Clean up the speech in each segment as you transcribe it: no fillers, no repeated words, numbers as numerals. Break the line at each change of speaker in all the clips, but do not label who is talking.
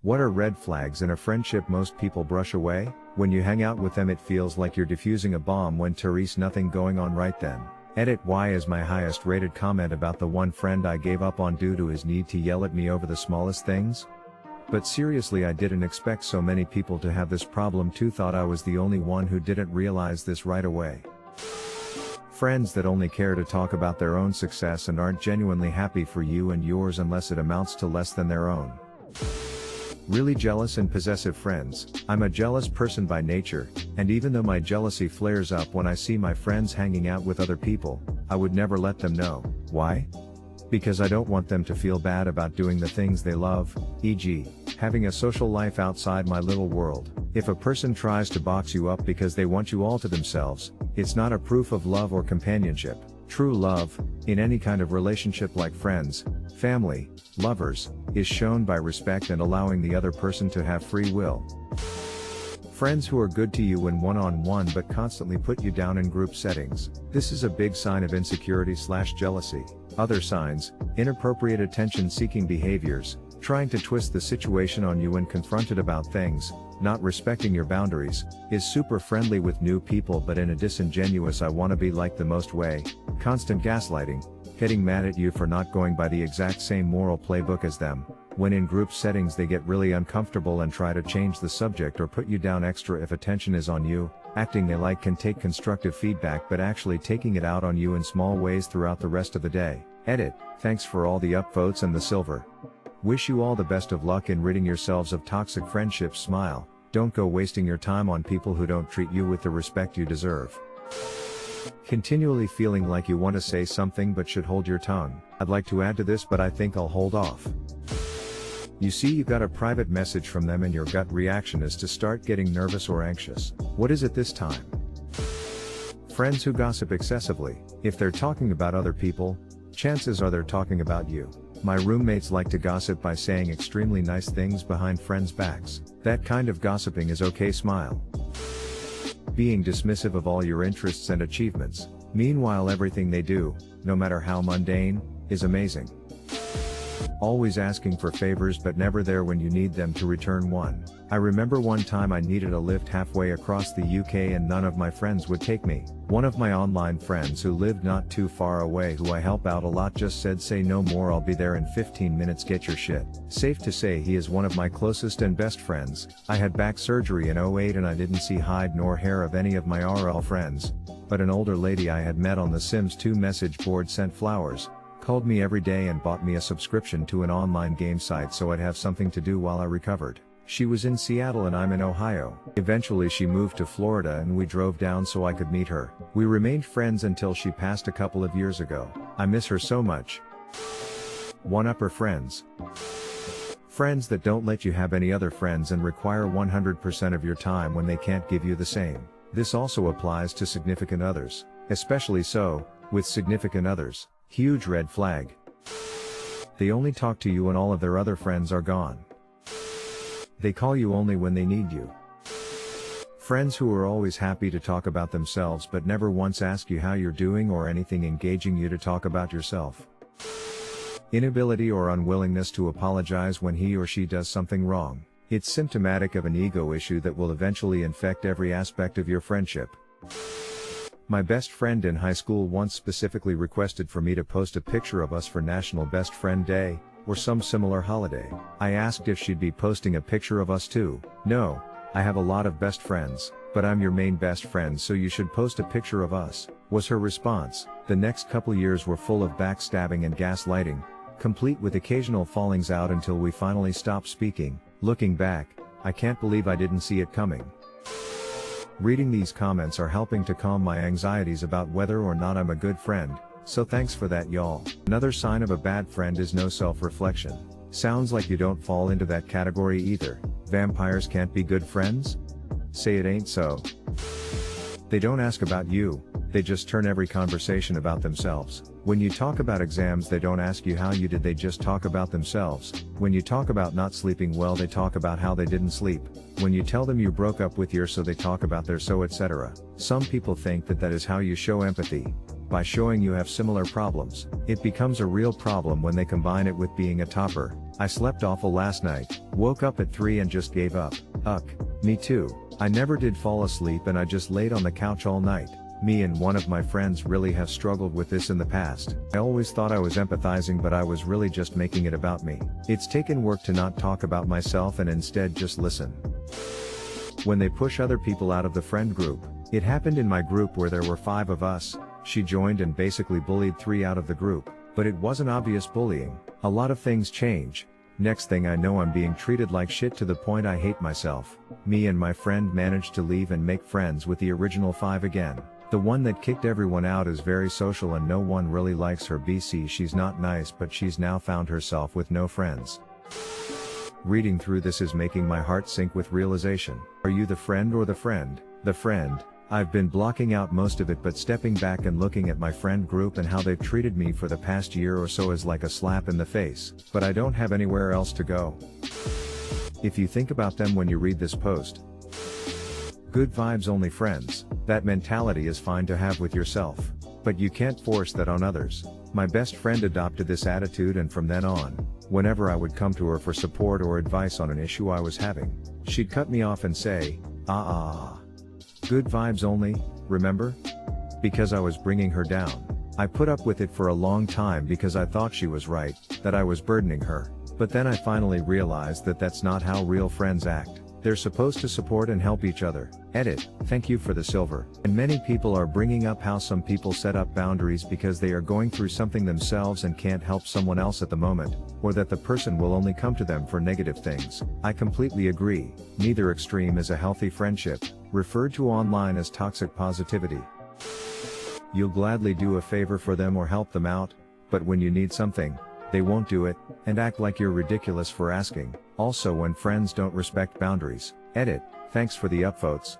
What are red flags in a friendship most people brush away? When you hang out with them it feels like you're defusing a bomb. When Therese, nothing going on right then. Edit. Why is my highest rated comment about the one friend I gave up on due to his need to yell at me over the smallest things? But seriously, I didn't expect so many people to have this problem too. Thought I was the only one who didn't realize this right away. Friends that only care to talk about their own success and aren't genuinely happy for you and yours unless it amounts to less than their own. Really jealous and possessive friends. I'm a jealous person by nature, and even though my jealousy flares up when I see my friends hanging out with other people, I would never let them know. Why? Because I don't want them to feel bad about doing the things they love, e.g., having a social life outside my little world. If a person tries to box you up because they want you all to themselves, it's not a proof of love or companionship. True love, in any kind of relationship like friends, family, lovers, is shown by respect and allowing the other person to have free will. Friends who are good to you in one-on-one but constantly put you down in group settings. This is a big sign of insecurity/jealousy. Other signs: inappropriate attention-seeking behaviors, trying to twist the situation on you when confronted about things, not respecting your boundaries, is super friendly with new people but in a disingenuous I wanna be like the most way, constant gaslighting, getting mad at you for not going by the exact same moral playbook as them. When in group settings they get really uncomfortable and try to change the subject or put you down extra if attention is on you, acting they like can take constructive feedback but actually taking it out on you in small ways throughout the rest of the day. Edit. Thanks for all the upvotes and the silver. Wish you all the best of luck in ridding yourselves of toxic friendships. Smile. Don't go wasting your time on people who don't treat you with the respect you deserve. Continually feeling like you want to say something but should hold your tongue. I'd like to add to this but I think I'll hold off. You see, you got a private message from them and your gut reaction is to start getting nervous or anxious. What is it this time? Friends who gossip excessively. If they're talking about other people, chances are they're talking about you. My roommates like to gossip by saying extremely nice things behind friends' backs. That kind of gossiping is okay. Smile. Being dismissive of all your interests and achievements. Meanwhile, everything they do, no matter how mundane, is amazing. Always asking for favors but never there when you need them to return one. I remember one time I needed a lift halfway across the UK and none of my friends would take me. One of my online friends who lived not too far away, who I help out a lot, just said, "Say no more, I'll be there in 15 minutes, get your shit." Safe to say he is one of my closest and best friends. I had back surgery in 2008 and I didn't see hide nor hair of any of my RL friends. But an older lady I had met on the Sims 2 message board sent flowers, called me every day and bought me a subscription to an online game site so I'd have something to do while I recovered. She was in Seattle and I'm in Ohio. Eventually she moved to Florida and we drove down so I could meet her. We remained friends until she passed a couple of years ago. I miss her so much. 1-upper friends. Friends that don't let you have any other friends and require 100% of your time when they can't give you the same. This also applies to significant others. Especially so, with significant others. Huge red flag. They only talk to you when all of their other friends are gone. They call you only when they need you. Friends who are always happy to talk about themselves but never once ask you how you're doing or anything engaging you to talk about yourself. Inability or unwillingness to apologize when he or she does something wrong. It's symptomatic of an ego issue that will eventually infect every aspect of your friendship. My best friend in high school once specifically requested for me to post a picture of us for National Best Friend Day, or some similar holiday. I asked if she'd be posting a picture of us too. "No, I have a lot of best friends, but I'm your main best friend so you should post a picture of us," was her response. The next couple years were full of backstabbing and gaslighting, complete with occasional fallings out until we finally stopped speaking. Looking back, I can't believe I didn't see it coming. Reading these comments are helping to calm my anxieties about whether or not I'm a good friend, so thanks for that, y'all. Another sign of a bad friend is no self-reflection. Sounds like you don't fall into that category either. Vampires can't be good friends? Say it ain't so. They don't ask about you, they just turn every conversation about themselves. When you talk about exams they don't ask you how you did, they just talk about themselves. When you talk about not sleeping well they talk about how they didn't sleep. When you tell them you broke up with your so they talk about their so, etc. Some people think that is how you show empathy. By showing you have similar problems. It becomes a real problem when they combine it with being a topper. I slept awful last night, woke up at 3 and just gave up. Me too. I never did fall asleep and I just laid on the couch all night. Me and one of my friends really have struggled with this in the past. I always thought I was empathizing, but I was really just making it about me. It's taken work to not talk about myself and instead just listen. When they push other people out of the friend group. It happened in my group where there were 5 of us. She joined and basically bullied 3 out of the group. But it wasn't obvious bullying. A lot of things change. Next thing I know, I'm being treated like shit to the point I hate myself. Me and my friend managed to leave and make friends with the original 5 again. The one that kicked everyone out is very social and no one really likes her. She's not nice, but she's now found herself with no friends. Reading through this is making my heart sink with realization. Are you the friend or the friend? The friend. I've been blocking out most of it, but stepping back and looking at my friend group and how they've treated me for the past year or so is like a slap in the face. But I don't have anywhere else to go. If you think about them when you read this post. Good vibes only friends. That mentality is fine to have with yourself. But you can't force that on others. My best friend adopted this attitude, and from then on, whenever I would come to her for support or advice on an issue I was having, she'd cut me off and say, good vibes only, remember? Because I was bringing her down. I put up with it for a long time because I thought she was right, that I was burdening her. But then I finally realized that that's not how real friends act. They're supposed to support and help each other. Edit, thank you for the silver. And many people are bringing up how some people set up boundaries because they are going through something themselves and can't help someone else at the moment, or that the person will only come to them for negative things. I completely agree. Neither extreme is a healthy friendship, referred to online as toxic positivity. You'll gladly do a favor for them or help them out, but when you need something, they won't do it, and act like you're ridiculous for asking. Also, when friends don't respect boundaries. Edit, thanks for the upvotes.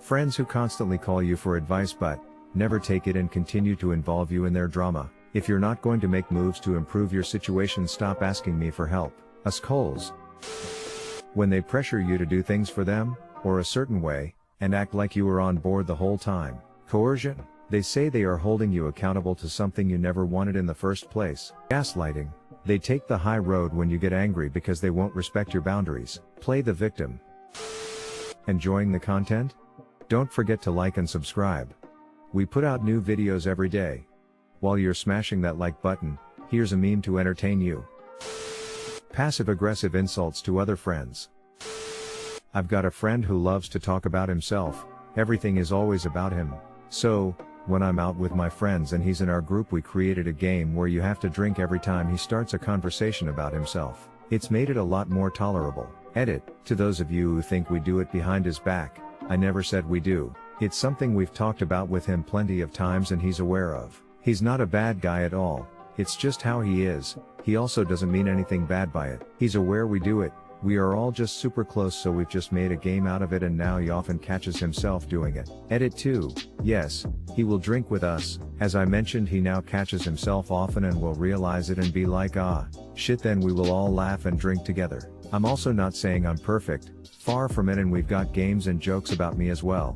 Friends who constantly call you for advice but never take it and continue to involve you in their drama. If you're not going to make moves to improve your situation, stop asking me for help. Us Coles. When they pressure you to do things for them, or a certain way, and act like you were on board the whole time. Coercion. They say they are holding you accountable to something you never wanted in the first place. Gaslighting. They take the high road when you get angry because they won't respect your boundaries. Play the victim. Enjoying the content? Don't forget to like and subscribe. We put out new videos every day. While you're smashing that like button, here's a meme to entertain you. Passive-aggressive insults to other friends. I've got a friend who loves to talk about himself. Everything is always about him. So, when I'm out with my friends and he's in our group, we created a game where you have to drink every time he starts a conversation about himself. It's made it a lot more tolerable. Edit, to those of you who think we do it behind his back, I never said we do. It's something we've talked about with him plenty of times and he's aware of. He's not a bad guy at all. It's just how he is. He also doesn't mean anything bad by it. He's aware we do it. We are all just super close, so we've just made a game out of it, and now he often catches himself doing it. Edit 2. Yes, he will drink with us. As I mentioned, he now catches himself often and will realize it and be like, shit, then we will all laugh and drink together. I'm also not saying I'm perfect, far from it, and we've got games and jokes about me as well.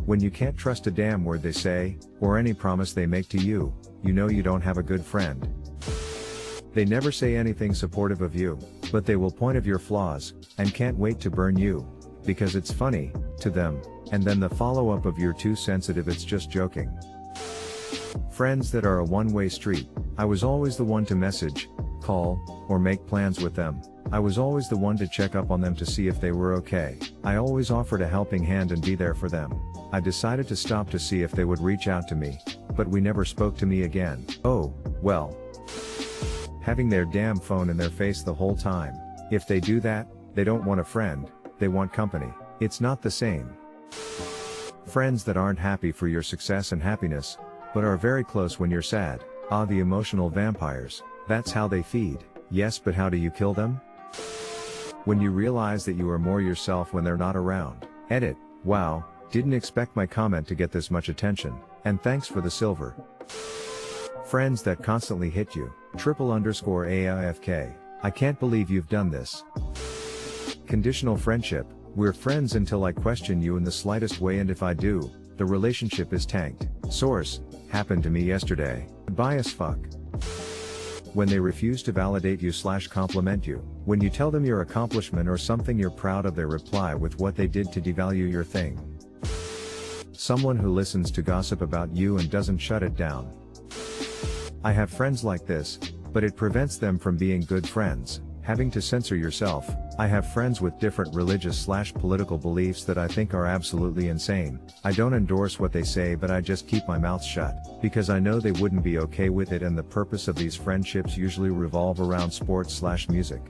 When you can't trust a damn word they say, or any promise they make to you, you know you don't have a good friend. They never say anything supportive of you, but they will point out your flaws, and can't wait to burn you, because it's funny, to them, and then the follow-up of "you're too sensitive, it's just joking." Friends that are a one-way street. I was always the one to message, call, or make plans with them. I was always the one to check up on them to see if they were okay. I always offered a helping hand and be there for them. I decided to stop to see if they would reach out to me, but we never spoke to me again. Oh, well. Having their damn phone in their face the whole time. If they do that, they don't want a friend, they want company. It's not the same. Friends that aren't happy for your success and happiness, but are very close when you're sad. The emotional vampires. That's how they feed. Yes, but how do you kill them? When you realize that you are more yourself when they're not around. Edit. Wow, didn't expect my comment to get this much attention, and thanks for the silver. Friends that constantly hit you. _AIFK. I can't believe you've done this. Conditional friendship. We're friends until I question you in the slightest way, and if I do, the relationship is tanked. Source. Happened to me yesterday. Goodbye as fuck. When they refuse to validate you/compliment you. When you tell them your accomplishment or something you're proud of, they reply with what they did to devalue your thing. Someone who listens to gossip about you and doesn't shut it down. I have friends like this, but it prevents them from being good friends. Having to censor yourself. I have friends with different religious/political beliefs that I think are absolutely insane. I don't endorse what they say, but I just keep my mouth shut, because I know they wouldn't be okay with it, and the purpose of these friendships usually revolve around sports/music.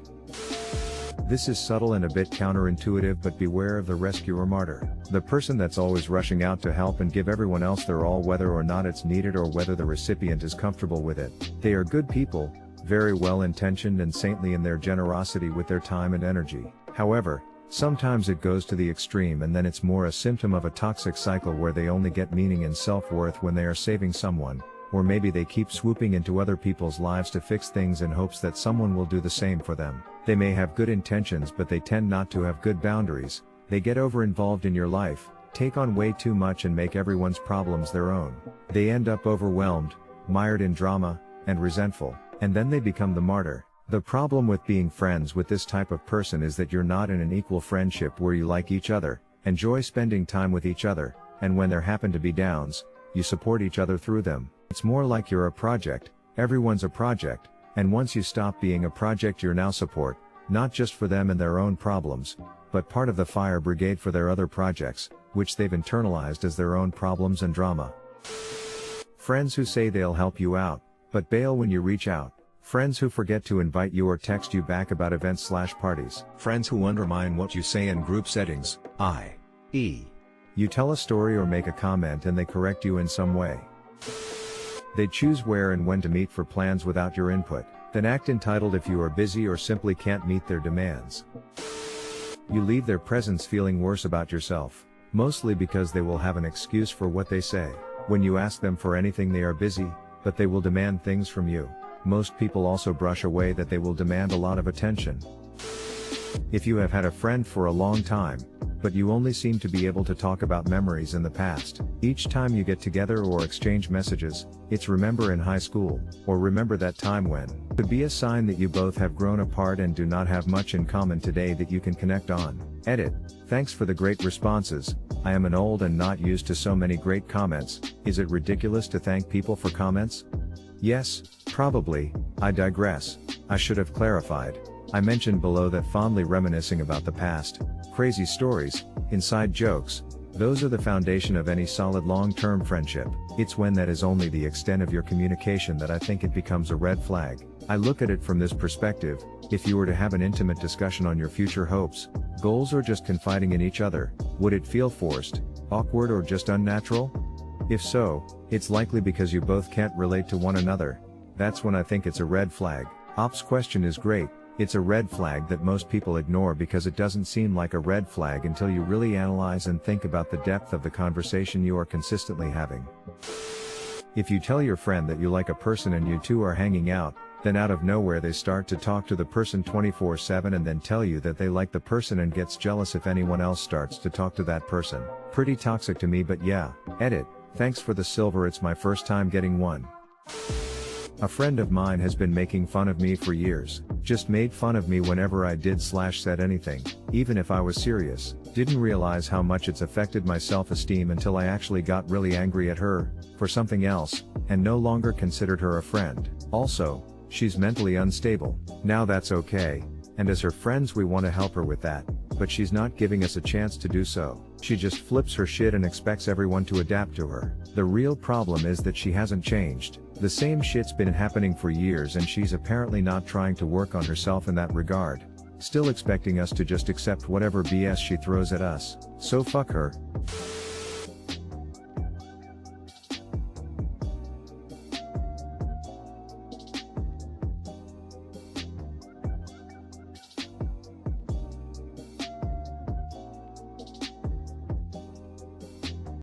This is subtle and a bit counterintuitive, but beware of the rescuer martyr. The person that's always rushing out to help and give everyone else their all, whether or not it's needed or whether the recipient is comfortable with it. They are good people, very well-intentioned and saintly in their generosity with their time and energy. However, sometimes it goes to the extreme, and then it's more a symptom of a toxic cycle where they only get meaning and self-worth when they are saving someone, or maybe they keep swooping into other people's lives to fix things in hopes that someone will do the same for them. They may have good intentions, but they tend not to have good boundaries. They get over-involved in your life, take on way too much, and make everyone's problems their own. They end up overwhelmed, mired in drama, and resentful. And then they become the martyr. The problem with being friends with this type of person is that you're not in an equal friendship where you like each other, enjoy spending time with each other, and when there happen to be downs, you support each other through them. It's more like you're a project, everyone's a project, and once you stop being a project, you're now support, not just for them and their own problems, but part of the fire brigade for their other projects, which they've internalized as their own problems and drama. Friends who say they'll help you out, but bail when you reach out. Friends who forget to invite you or text you back about events/parties. Friends who undermine what you say in group settings, i.e., you tell a story or make a comment and they correct you in some way. They choose where and when to meet for plans without your input, then act entitled if you are busy or simply can't meet their demands. You leave their presence feeling worse about yourself, mostly because they will have an excuse for what they say. When you ask them for anything, they are busy, but they will demand things from you. Most people also brush away that they will demand a lot of attention. If you have had a friend for a long time, but you only seem to be able to talk about memories in the past, each time you get together or exchange messages, it's remember in high school, or remember that time when, could be a sign that you both have grown apart and do not have much in common today that you can connect on. Edit. Thanks for the great responses. I am an old and not used to so many great comments. Is it ridiculous to thank people for comments? Yes, probably. I digress. I should have clarified. I mentioned below that fondly reminiscing about the past, crazy stories, inside jokes, those are the foundation of any solid long-term friendship. It's when that is only the extent of your communication that I think it becomes a red flag. I look at it from this perspective. If you were to have an intimate discussion on your future hopes, goals, or just confiding in each other, would it feel forced, awkward, or just unnatural? If so, it's likely because you both can't relate to one another. That's when I think it's a red flag. Ops question is great. It's a red flag that most people ignore because it doesn't seem like a red flag until you really analyze and think about the depth of the conversation you are consistently having. If you tell your friend that you like a person and you two are hanging out, then out of nowhere they start to talk to the person 24/7 and then tell you that they like the person and gets jealous if anyone else starts to talk to that person. Pretty toxic to me, but yeah. Edit. Thanks for the silver, it's my first time getting one. A friend of mine has been making fun of me for years. Just made fun of me whenever I did/said anything, even if I was serious. Didn't realize how much it's affected my self-esteem until I actually got really angry at her, for something else, and no longer considered her a friend. Also, she's mentally unstable. Now that's okay, and as her friends we want to help her with that, but she's not giving us a chance to do so. She just flips her shit and expects everyone to adapt to her. The real problem is that she hasn't changed. The same shit's been happening for years and she's apparently not trying to work on herself in that regard. Still expecting us to just accept whatever BS she throws at us. So fuck her.